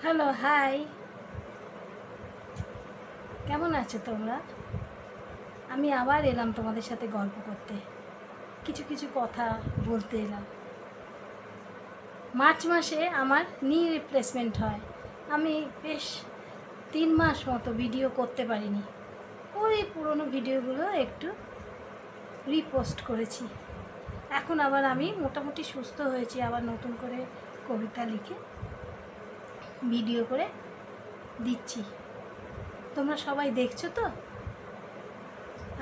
Hello, high. কেমন আছো তোমরা? আমি আবার এলাম তোমাদের সাথে গল্প করতে, কিছু কিছু কথা বলতে এলাম। মার্চ মাসে আমার নি রিপ্লেসমেন্ট হয়। আমি বেশ 3 মাস মতো ভিডিও করতে পারিনি। ওই পুরনো ভিডিওগুলো একটু রিপোস্ট করেছি। এখন আবার আমি মোটামুটি সুস্থ হয়েছি, আবার নতুন করে কবিতা লিখে ভিডিও করে দিচ্ছি। তোমরা সবাই দেখছো তো?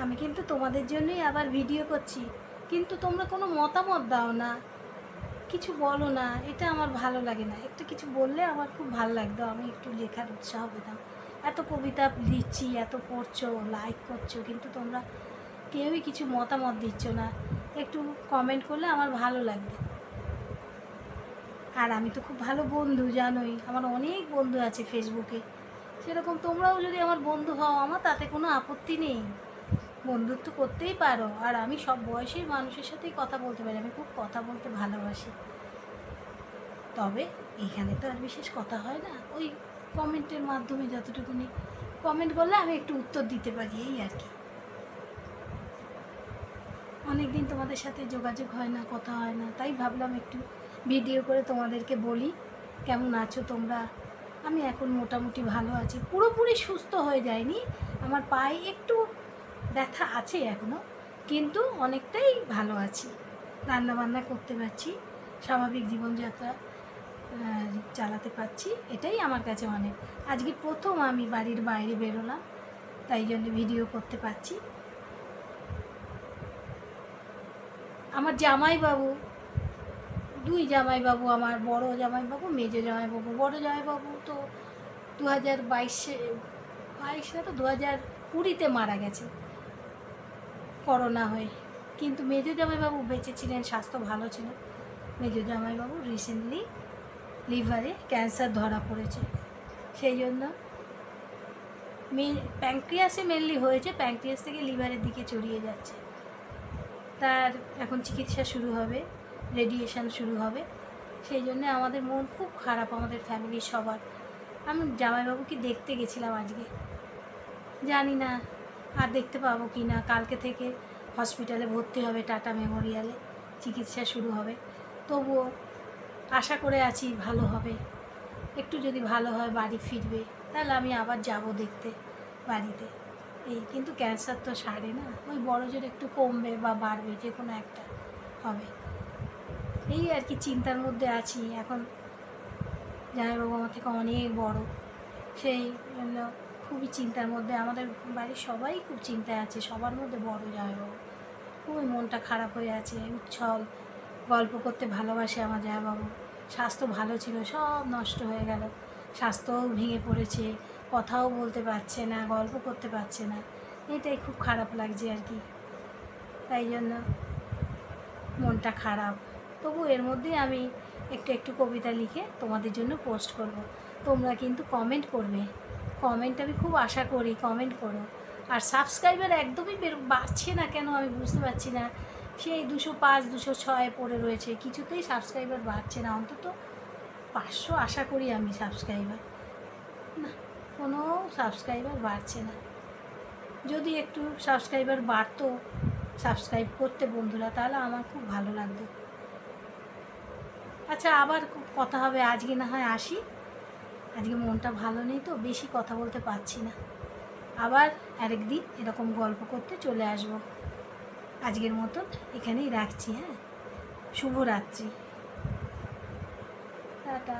আমি কিন্তু তোমাদের জন্যই আবার ভিডিও করছি, কিন্তু তোমরা কোনো মতামত দাও না, কিছু বলো না। এটা আমার ভালো লাগে না। একটু কিছু বললে আমার খুব ভালো লাগতো, আমি একটু লেখার উৎসাহ পেতাম। এত কবিতা দিচ্ছি, এত পড়ছো, লাইক করছো, কিন্তু তোমরা কেউই কিছু মতামত দিচ্ছ না। একটু কমেন্ট করলে আমার ভালো লাগবে। আর আমি তো খুব ভালো বন্ধু, জানোই আমার অনেক বন্ধু আছে ফেসবুকে। সেরকম তোমরাও যদি আমার বন্ধু হও, আমার তাতে কোনো আপত্তি নেই। বন্ধুত্ব করতেই পারো। আর আমি সব বয়সের মানুষের সাথেই কথা বলতে পারি, আমি খুব কথা বলতে ভালোবাসি। তবে এখানে তো আর বিশেষ কথা হয় না, ওই কমেন্টের মাধ্যমে যতটুকুনি কমেন্ট করলে আমি একটু উত্তর দিতে পারি, এই আর কি। অনেক দিন তোমাদের সাথে যোগাযোগ হয় না, কথা হয় না, তাই ভাবলাম একটু ভিডিও করে তোমাদেরকে বলি কেমন আছো তোমরা। আমি এখন মোটামুটি ভালো আছি, পুরোপুরি সুস্থ হয়ে যায়নি। আমার পায়ে একটু ব্যথা আছে এখনও, কিন্তু অনেকটাই ভালো আছি। রান্নাবান্না করতে পারছি, স্বাভাবিক জীবনযাত্রা চালাতে পারছি, এটাই আমার কাছে অনেক। আজকে প্রথম আমি বাড়ির বাইরে বেরোলাম, তাই জন্য ভিডিও করতে পারছি। আমার জামাইবাবু, দুই জামাইবাবু, আমার বড় জামাইবাবু, মেজো জামাইবাবু। বড় জামাইবাবু তো 2022 না তো 2020-তে মারা গেছে করোনা হয়ে, কিন্তু মেজো জামাইবাবু বেঁচে ছিলেন, স্বাস্থ্য ভালো ছিল। মেজো জামাইবাবু রিসেন্টলি লিভারে ক্যান্সার ধরা পড়েছে, সেই জন্য প্যাঙ্ক্রিয়াসে মেনলি হয়েছে, প্যাঙ্ক্রিয়াস থেকে লিভারের দিকে ছড়িয়ে যাচ্ছে। তার এখন চিকিৎসা শুরু হবে, রেডিয়েশন শুরু হবে। সেই জন্যে আমাদের মন খুব খারাপ, আমাদের ফ্যামিলির সবার। আমি জামাইবাবুকে দেখতে গেছিলাম আজকে, জানি না আর দেখতে পাবো কি না। কালকে থেকে হসপিটালে ভর্তি হবে, টাটা মেমোরিয়ালে চিকিৎসা শুরু হবে। তবুও আশা করে আছি ভালো হবে। একটু যদি ভালো হয়, বাড়ি ফিরবে, তাহলে আমি আবার যাব দেখতে বাড়িতে। এই কিন্তু ক্যান্সার তো সারে না, ওই বড় জোর একটু কমবে বা বাড়বে, যে কোনো একটা হবে। এই আর কি, চিন্তার মধ্যে আছি এখন। জামাইবাবু আমার থেকে অনেক বড়, সেই জন্য খুবই চিন্তার মধ্যে। আমাদের বাড়ির সবাই খুব চিন্তায় আছে, সবার মধ্যে বড় জামাইবাবু। খুবই মনটা খারাপ হয়ে আছে। উচ্ছল গল্প করতে ভালোবাসে আমার জামাইবাবু। স্বাস্থ্য ভালো ছিল, সব নষ্ট হয়ে গেল। স্বাস্থ্যও ভেঙে পড়েছে, কথাও বলতে পারছে না, গল্প করতে পারছে না। এটাই খুব খারাপ লাগছে আর কি, তাই জন্য মনটা খারাপ। তবু এর মধ্যে আমি একটু একটু কবিতা লিখে তোমাদের জন্য পোস্ট করব। তোমরা কিন্তু কমেন্ট করবে, কমেন্ট আমি খুব আশা করি, কমেন্ট করো। আর সাবস্ক্রাইবার একদমই বাড়ছে না কেন আমি বুঝতে পারছি না। সেই 205 206 পড়ে রয়েছে, কিছুতেই সাবস্ক্রাইবার বাড়ছে না। অন্তত 500 আশা করি আমি সাবস্ক্রাইবার, না, কোনো সাবস্ক্রাইবার বাড়ছে না। যদি একটু সাবস্ক্রাইবার বাড়তো, সাবস্ক্রাইব করতে বন্ধুরা, তাহলে আমার খুব ভালো লাগতো। আচ্ছা, আবার কথা হবে। আজকে না হয় আসি, আজকে মনটা ভালো নেই তো, বেশি কথা বলতে পারছি না। আবার আরেকদিন এরকম গল্প করতে চলে আসব। আজকের মতন এখানেই রাখছি, হ্যাঁ। শুভরাত্রি, টাটা।